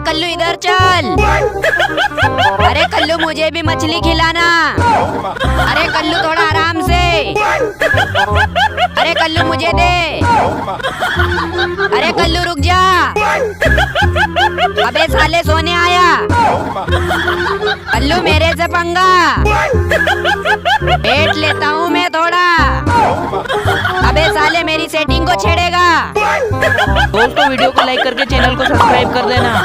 कल्लू इधर चल। अरे कल्लू मुझे भी मछली खिलाना। अरे कल्लू थोड़ा आराम से। अरे कल्लू मुझे दे। अरे कल्लू रुक जा। अबे साले सोने आया। कल्लू मेरे से पंगा। पेट लेता हूँ मैं थोड़ा। अबे साले मेरी सेटिंग को छेड़ेगा। दोस्तों वीडियो को लाइक करके चैनल को सब्सक्राइब कर देना।